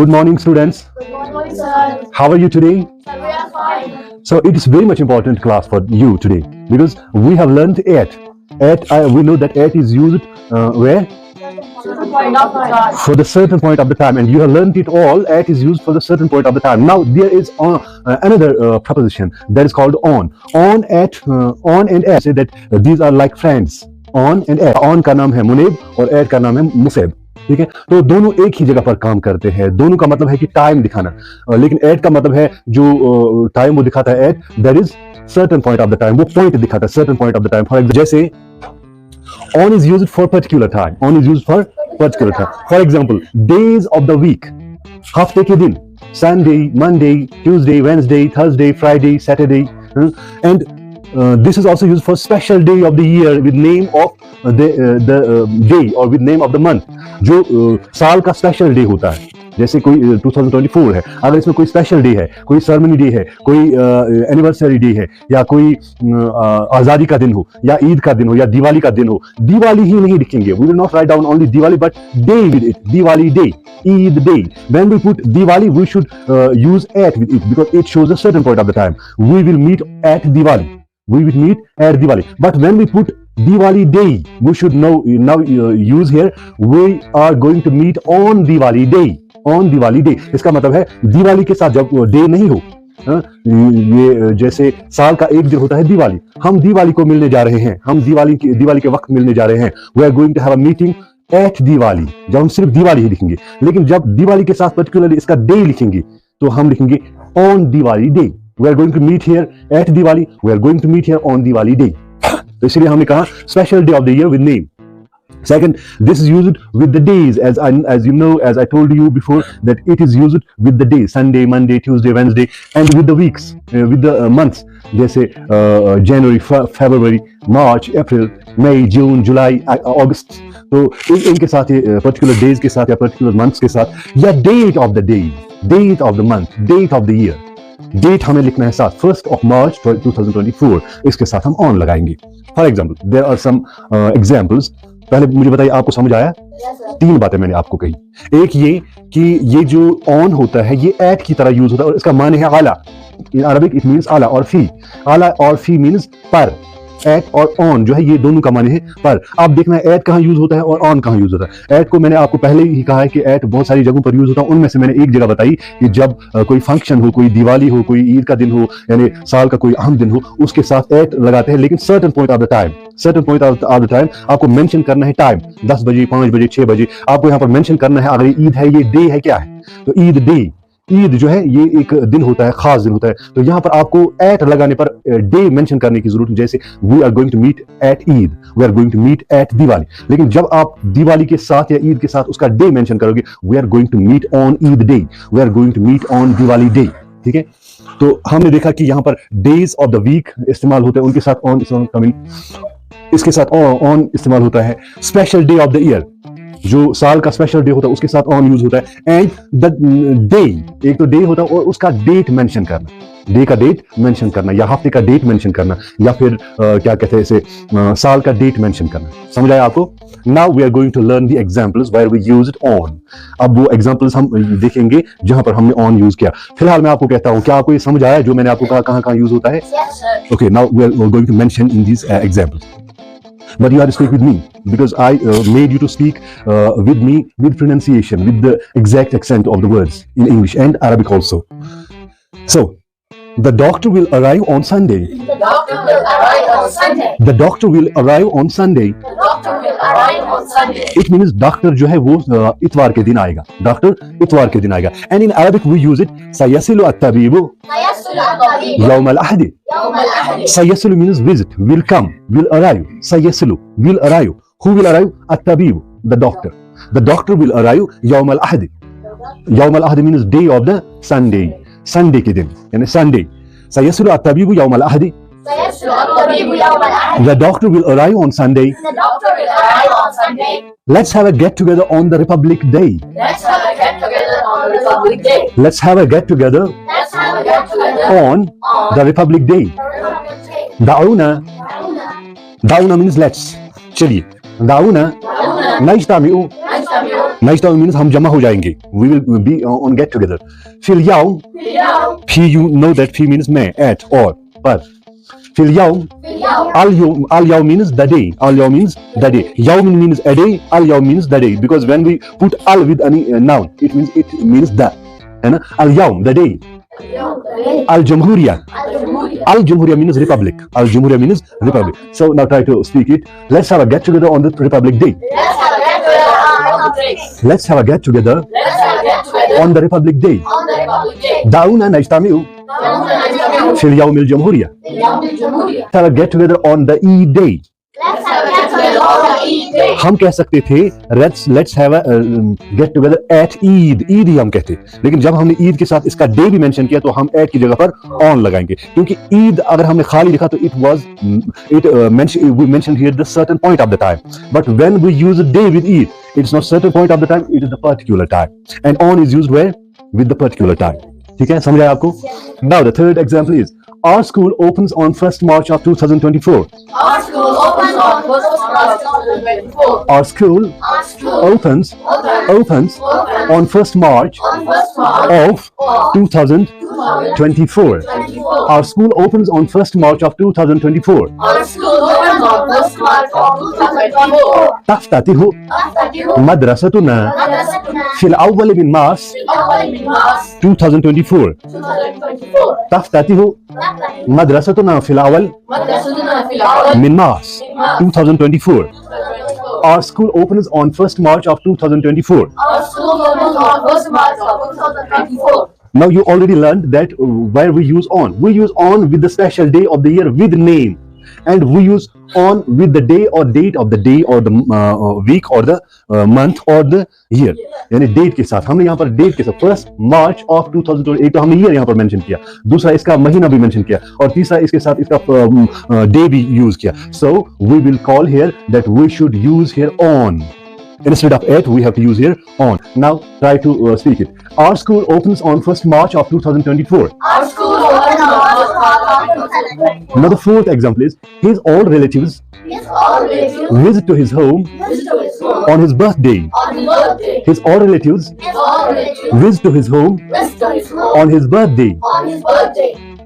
Good morning, students. Good morning, sir. How are you today? Sir, we are fine. So it is very much important class for you today because we have learned at. We know that at is used where? Certain point of the time. For the certain point of the time, and you have learned it all. At is used for the certain point of the time. Now there is another preposition that is called on. On and at say that these are like friends. On and at. On का नाम है मुनीब और at का नाम है मुसेब. ठीक है, तो दोनों एक ही जगह पर काम करते हैं. दोनों का मतलब है कि टाइम दिखाना, लेकिन एट का मतलब है जो टाइम वो दिखाता है, at that is certain point of the time. वो पॉइंट दिखाता है, certain point of the time. For example जैसे on is used for particular time. On is used for particular time. For example days of the week, हफ्ते के दिन. Sunday, Monday, Tuesday, Wednesday, Thursday, Friday, Saturday. And this is also used for special day of the year with name of the day or with name of the month. जो साल का special day होता है, जैसे कोई 2024 है, अगर इसमें कोई स्पेशल डे है, कोई सेरेमनी डे है, कोई एनिवर्सरी डे है, या कोई आज़ादी का दिन हो, या ईद का दिन हो, या दिवाली का दिन हो, दिवाली ही नहीं लिखेंगे. We will not write down only Diwali but day with it. Diwali day, Eid day. When we put Diwali, we should use at with it because it shows a certain point of the time. We will meet at Diwali. We will meet at Diwali. But when we put Diwali day, we should now use here. We are going to meet on Diwali day. On Diwali day. इसका मतलब है दिवाली के साथ जब day नहीं हो, ये जैसे साल का एक दिन होता है दिवाली, हम दिवाली को मिलने जा रहे हैं, हम दिवाली के वक्त मिलने जा रहे हैं. We are going to have a meeting at Diwali. जब हम सिर्फ दिवाली ही लिखेंगे, लेकिन जब दिवाली के साथ पर्टिकुलरली इसका डे लिखेंगे तो हम लिखेंगे on Diwali day. We are going to meet here at Diwali. We are going to meet here on Diwali day. तो इसलिए हमने कहा special day of the year with name. Second, this is used with the days, as you know, as I told you before, that it is used with the days: Sunday, Monday, Tuesday, Wednesday, and with the weeks, with the months. जैसे January, February, March, April, May, June, July, August. तो इनके साथ ये particular days के साथ या particular months के साथ, या date of the day, date of the month, date of the year. Date हमें लिखना है साथ, 1st of March 2024. इसके साथ हम ऑन लगाएंगे. For example there are some examples. पहले मुझे बताइए, आपको समझ आया? तीन बातें मैंने आपको कही. एक ये कि ये जो ऑन होता है ये एट की तरह यूज होता है और इसका माने है आला. इन अरबिक इट मीन्स आला और फी. आला और फी मीन्स पर. एट और ऑन जो है ये दोनों का माने है पर. आप देखना है एट कहाँ यूज होता है और ऑन कहाँ यूज होता है. एट को मैंने आपको पहले ही कहा है कि एट बहुत सारी जगहों पर यूज होता है. उनमें से मैंने एक जगह बताई कि जब कोई फंक्शन हो, कोई दिवाली हो, कोई ईद का दिन हो, यानी साल का कोई अहम दिन हो, उसके साथ एट लगाते हैं. लेकिन certain point of the time, certain point of the time आपको मेंशन करना है. टाइम 10 बजे, 5 बजे, 6 बजे आपको यहाँ पर मेंशन करना है. अगर ईद है, ये डे है, क्या है, तो ईद डे. ईद जो है ये एक दिन होता है, खास दिन होता है. तो यहाँ पर आपको एट लगाने पर डे मेंशन करने की जरूरत है. जैसे we are going to meet at Eid, we are going to meet at Diwali. लेकिन जब आप दिवाली के साथ या ईद के साथ उसका डे मेंशन करोगे, we are going to meet on Eid day, we are going to meet on Diwali day. ठीक है, तो हमने देखा कि यहाँ पर डेज ऑफ द वीक इस्तेमाल होते हैं, उनके साथ ऑन इस्तेमाल, इसके साथ ऑन इस्तेमाल होता है. Special day of the year, जो साल का स्पेशल डे होता है, उसके साथ ऑन यूज होता है. एंड द डे, एक तो डे होता है और उसका डेट मेंशन करना, डे का डेट मेंशन करना, या हफ्ते का डेट मेंशन करना, या फिर क्या कहते हैं इसे, साल का डेट मेंशन करना. समझ आया आपको? Now we are going to learn the examples where we used on. अब वो एग्जांपल्स हम देखेंगे जहां पर हमने ऑन यूज किया. फिलहाल मैं आपको कहता हूं, क्या आपको ये समझ आया जो मैंने आपको कहा कहां कहां यूज होता है? Okay, now we are going to mention in this examples. But you have to speak with me because I made you to speak with me with pronunciation, with the exact accent of the words in English and Arabic also. So, the doctor will arrive on Sunday. The doctor will arrive on Sunday. The doctor will arrive on Sunday. The doctor will arrive on Sunday. It means doctor जो है वो इतवार के दिन आएगा. Doctor इतवार के दिन आएगा. And in Arabic we use it sayasilu at-tabibu yawm al-ahad. Sayasilu means visit, will come, will arrive. Sayasilu, will arrive. Who will arrive? At-tabibu, the doctor. The doctor will arrive yawm al-ahad. Yawm al-ahad means day of the Sunday. Sunday के दिन, यानी Sunday. Sayasilu at-tabibu yawm al-ahad. The doctor will arrive on Sunday. The doctor will arrive on Sunday. Let's have a get together on the Republic Day. Let's have a get together on the Republic Day. Let's have a get together Let's have a get together on the Republic Day. Republic Day. Da'una. Da'una means let's. चलिए. Da'una. Najtami'u. Nice to meet you. नाइस्तामी means हम जमा हो जाएंगे, we will be on get together. फिल याउम, फी you know that फी means मैं, at or पर. फिल याउम, al yaum means the day, al yaum means the day, yaum means a day, al yaum means the day, because when we put al with any noun it means the, है ना. al yaum the day. al jamhuriya means republic, al jamhuriya means republic. So now try to speak it. Let's have a get together on the Republic Day. Let's have a get together on the Republic Day. دعونا نجتمع في اليوم الجمهورية. Let's have a get together on the Eid Day. हम कह सकते थे let's have a get together at Eid. Eid ही हम कहते, लेकिन जब हमने ईद के साथ इसका डे भी मेंशन किया तो हम at की जगह पर on लगाएंगे, क्योंकि ईद अगर हमने खाली लिखा तो we mentioned here the certain point of the time, but when we use a day with Eid it's not certain point of the time, it is the particular time, and on is used where? With the particular time. ठीक है, समझ आया आपको? Now the third example is our school opens on 1st March of 2024. Our school opens on 1st March 2024. Our school opens on 1st March of 2024. Our school opens on 1st March of 2024. Our school opens on 1st March of 2024. تفتتح مدرستنا في الأول من مارس 2024. تفتتح مدرستنا في الأول من مارس 2024. Our school opens on 1st March of 2024. Our school opens on 1st March of 2024. Now you already learned that where we use on. We use on with the special day of the year with name, and we use on with the day or date of the day or the week or the month or the year. यानी date के साथ, हमने यहाँ पर date के साथ 1st March of 2024, एक तो हमने ईयर यहाँ पर मेंशन किया, दूसरा इसका महीना भी मेंशन किया, और तीसरा इसके साथ इसका डे भी यूज किया. So we will call here that we should use here on. Instead of at, we have to use here on. Now try to speak it. Our school opens on 1st March of 2024. Our school opens on 1st March of 2024. Now the fourth example is his all relatives visit to his home on his birthday. His all relatives visit to his home on his birthday.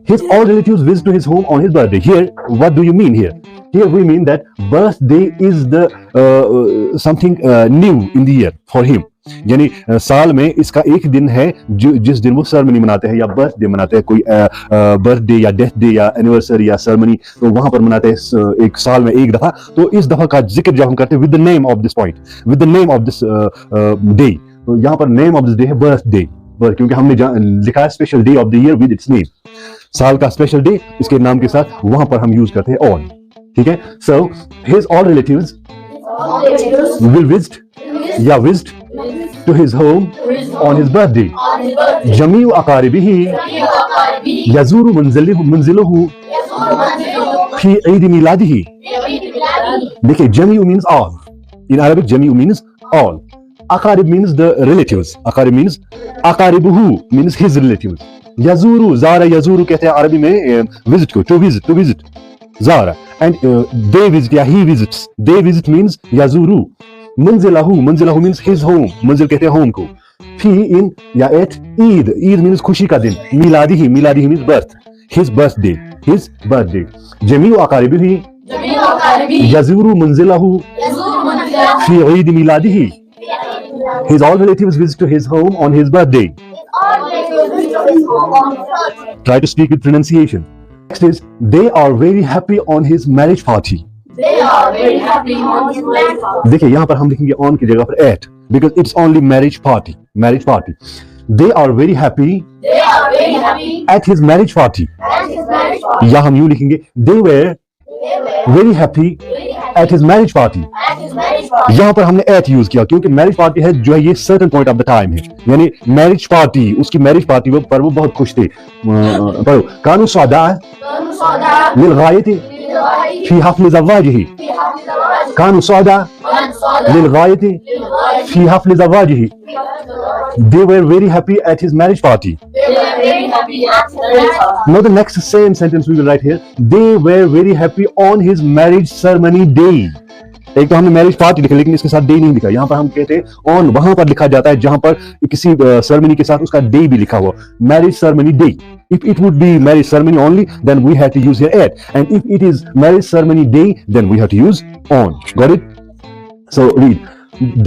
His all relatives visit to his home on his birthday. Here, what do you mean here? Here we mean that birthday is the something new in the year for him. यानी साल में इसका एक दिन है जिस दिन वो सेरेमनी मनाते हैं या बर्थडे मनाते हैं, कोई बर्थडे या डेथ डे या एनिवर्सरी या सेरेमनी, तो वहां पर मनाते हैं एक साल में एक दफा. तो इस दफा का जिक्र जब हम करते हैं with the name of this point, with the name of this day, तो यहाँ पर नेम ऑफ दिस डे है बर्थडे, क्योंकि हमने लिखा है special day of the year with its name. साल का स्पेशल डे इसके नाम के साथ वहां पर हम यूज करते हैं ऑन. ठीक है. So his all relatives will visit या visit to his home on his birthday. जमीउ अकारिबिही यज़ूरु मंजिलहु फी ईद मिलादिही. देखिए, जमीउ means all. In Arabic, जमीउ means all. अकारिब means the relatives. अकारिब means अकारिबुहु means his relatives. यज़ूरु, Zaara यज़ूरु कहते हैं अरबी में visit को, to visit. Zaara, and they visit या he visits. They visit means यज़ूरु. मंजिलहु means his home. मंजिल कहते हैं home को. फी in या at ईद means खुशी का दिन. मिलादिही means birth. His birthday. जमीउ अकारिबिही यज़ूरु मंजिलहु फी ईद मिलादिही. His all relatives visit to his home on his birthday. Try to speak with pronunciation. Next is they are very happy on his marriage party. They are very happy on his marriage party. देखिए, यहाँ पर हम लिखेंगे on की जगह पर at, because it's only marriage party. They are very happy at his marriage party. या हम यूं लिखेंगे they were very happy at his marriage party. यहाँ पर हमने at यूज किया क्योंकि मैरिज पार्टी है जो है ये certain point of the time है, यानी मैरिज पार्टी, उसकी मैरिज पार्टी पर वो बहुत खुश थे. पढ़ो, कानू सौदा लिलगायति फी हफ्ल ज़वाजिही. कानू सौदा लिलगायति फी हफ्ल ज़वाजिही. They were very happy at his marriage party. Now the next same sentence we will write here. They were very happy on his marriage ceremony day. एक तो हमने मैरिज पार्टी लिखा लेकिन इसके साथ डे नहीं लिखा। यहाँ पर हम कहते हैं ऑन, वहां पर लिखा जाता है जहां पर किसी सेरेमनी के साथ उसका डे भी लिखा हुआ, marriage ceremony day. If it would be marriage ceremony only, then we have to use here at, and if it is marriage ceremony day, then we have to use on. Got it? So read.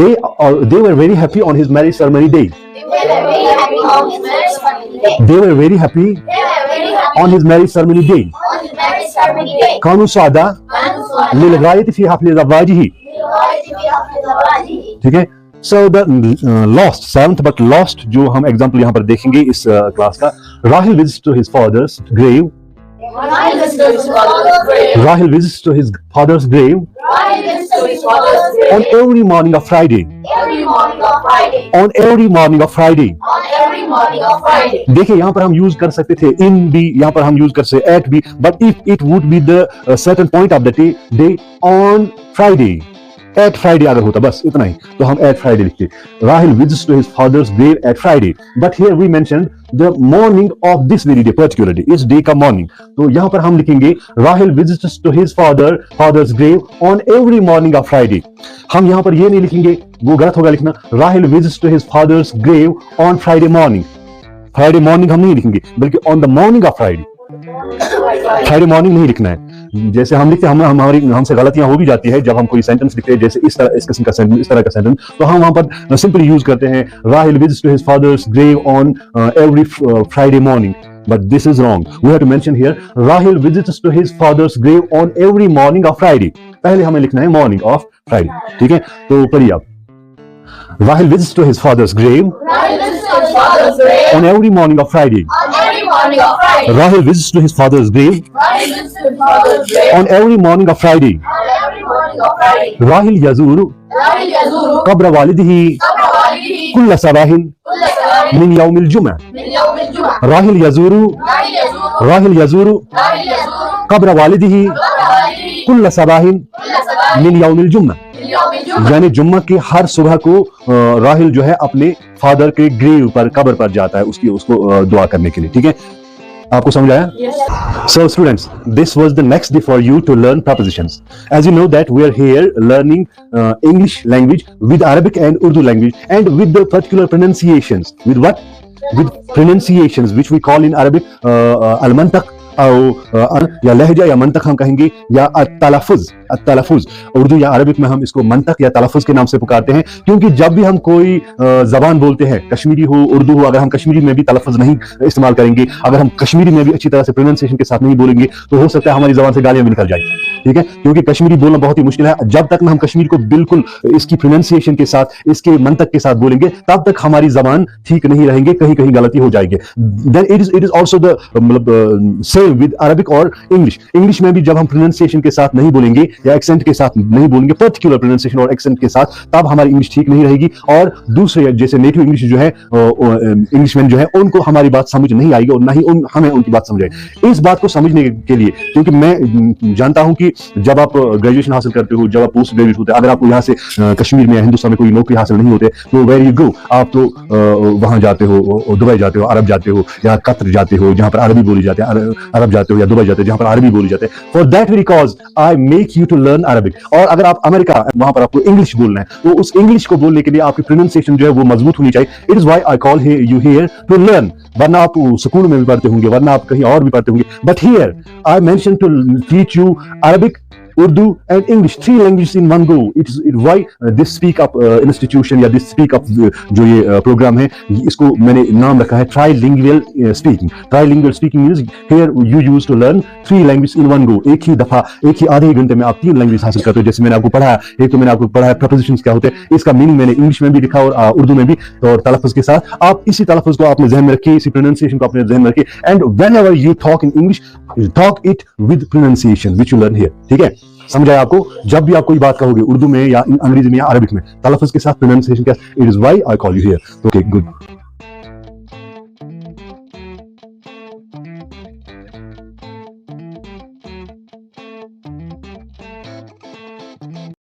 They were very happy on his marriage ceremony day. They were very happy on his marriage ceremony day. They were very happy They were very happy on his marriage ceremony day. on his marriage ceremony day. كانوا سعداء كانوا سعداء للغاية في حفل زواجه. للغاية في حفل زواجه. ठीक है? So the lost, seventh but lost, जो हम example यहाँ पर देखेंगे इस class का, Rahil visits to his father's grave. Rahil visits to his father's grave. Rahil visits to his father's grave Rahil visits to his father's grave. on every morning of Friday. Every morning of Friday. On every morning of Friday. On every morning of Friday. देखिए यहाँ पर हम use कर सकते थे इन भी, यहाँ पर हम यूज कर सकते एट भी, but if it would be the certain point of the day on Friday, at Friday अगर होता, बस इतना ही, तो हम एट फ्राइडे लिखते। Rahil visits to his father's grave at Friday, but here we mentioned the morning of this very day, particularly इस डे का मॉर्निंग। तो यहाँ पर हम लिखेंगे Rahil visits to his father's grave on every morning of Friday. हम यहाँ पर ये नहीं लिखेंगे, वो गलत होगा लिखना, Rahil visits to his father's grave on Friday morning. Friday morning हम नहीं लिखेंगे, बल्कि on the morning of Friday. Friday morning नहीं लिखना है। जैसे हम लिखते हैं, हमसे गलतियां हो भी जाती है जब हम कोई सेंटेंस लिखते हैं, जैसे इस किस्म का सेंटेंस, इस तरह का सेंटेंस, तो हम वहां पर सिंपली यूज करते हैं Rahil visits to his father's grave on every Friday morning, but this is wrong. We have to mention here Rahil visits to his father's grave on every morning of Friday. पहले हमें लिखना है morning of Friday, ठीक है? तो पढ़िए आप, Rahil visits to his father's grave Rahil visits to his father's grave on every morning of Friday. on every morning of Friday. Rahil visits to his father's grave Rahil visits to his father's grave on every morning of Friday. on every morning of Friday. Rahil yazuru Rahil yazuru qabra walidihi qabra walidihi kulla sabahin kulla sabahin min yawm al-jum'ah. min yawm al-jum'ah. Rahil yazuru Rahil yazuru Rahil yazuru Rahil yazuru qabra walidihi qabra walidihi kulla sabahin kulla sabahin min yawm al-jum'ah. min yawm al-jum'ah. यानी जुम्मा की हर सुबह को राहिल जो है अपने father के grave पर, कब्र पर जाता है उसको दुआ करने के लिए, ठीक है? आपको समझ आया? Yes. So students, this was the next day for you to learn prepositions. As you know that we are here learning English language with Arabic and Urdu language, and with the particular pronunciations. With what? With pronunciations which we call in Arabic al-mantaq, या लहजा या मंतक हम कहेंगे, या अत-तलफ़ुज़। उर्दू या Arabic में हम इसको मंतक या तलफ़ुज़ के नाम से पुकारते हैं, क्योंकि जब भी हम कोई ज़बान बोलते हैं, कश्मीरी हो, उर्दू हो, अगर हम कश्मीरी में भी तलफ़ुज़ नहीं इस्तेमाल करेंगे, अगर हम कश्मीरी में भी अच्छी तरह से प्रोनाउंसिएशन के साथ नहीं बोलेंगे, तो हो सकता है हमारी ज़बान से गालियां भी निकल जाएंगी, ठीक है? क्योंकि कश्मीरी बोलना बहुत ही मुश्किल है। जब तक हम कश्मीरी को बिल्कुल इसकी प्रोनाउंसिएशन के साथ, इसके मंतक के साथ बोलेंगे, तब तक हमारी ज़बान ठीक नहीं रहेंगे, कहीं कहीं गलती हो जाएगी। Then it is also the same with Arabic और इंग्लिश में भी जब हम प्रोनाउंसिएशन के साथ नहीं बोलेंगे या एक्सेंट के साथ नहीं बोलेंगे, पर्टिकुलर प्रोनाउंसिएशन और एक्सेंट के साथ, तब हमारी इंग्लिश ठीक नहीं रहेगी, और दूसरे जैसे नेटिव इंग्लिश जो है, इंग्लिशमैन जो है, उनको हमारी बात समझ नहीं आएगी और ना ही हमें उनकी बात समझ आएगी। इस बात को समझने के लिए, क्योंकि मैं जानता हूं कि जब आप ग्रेजुएशन हासिल करते हो, जब आप पोस्ट ग्रेजुएट होते हैं, अगर आपको यहाँ से कश्मीर में या हिंदुस्तान में कोई नौकरी हासिल नहीं होते, तो वेयर यू गो, आप तो वहां जाते हो, दुबई जाते हो, अरब जाते हो, या कतर जाते हो जहां पर अरबी बोली जाती है, अरब जाते हो या दुबई जाते हो जहां पर अरबी बोली जाती है। For that very cause I make you to learn Arabic. और अगर आप अमेरिका, वहां पर आपको इंग्लिश बोलना है, तो उस इंग्लिश को बोलने के लिए आपकी प्रोनाउंसिएशन जो है वो मजबूत होनी चाहिए। It is why I call you here to learn. वरना आप स्कूल में भी पढ़ते होंगे, वरना आप कहीं और भी पढ़ते होंगे, but here I mention to teach you Arabic, Urdu and English, 3 languages in one go. It's why this Speak Up institution या this Speak Up जो ये प्रोग्राम है, इसको मैंने नाम रखा है Trilingual Speaking. Trilingual Speaking means here you use to learn 3 languages in one go. एक ही दफा, एक ही आधे घंटे में आप 3 लैंग्वेज हासिल करते हो। जैसे मैंने आपको पढ़ाया, एक तो मैंने आपको पढ़ाया prepositions क्या होते हैं, इसका मीनिंग मैंने इंग्लिश में भी लिखा और उर्दू में भी, और तलफ़ुज़ के साथ आप इसी तलफ़ुज़ को अपने ज़हन में रखिए, इसी प्रोनाउंसिएशन को अपने ज़हन में रखिए, and whenever you talk in English, talk it with pronunciation which you learn here. ठीक है? समझ आया आपको? जब भी आप कोई बात कहोगे उर्दू में या अंग्रेजी में या अरबिक में, तलफ़ुज़ के साथ, प्रोनाउंसिएशन के साथ, it is why I call you here. Okay, good.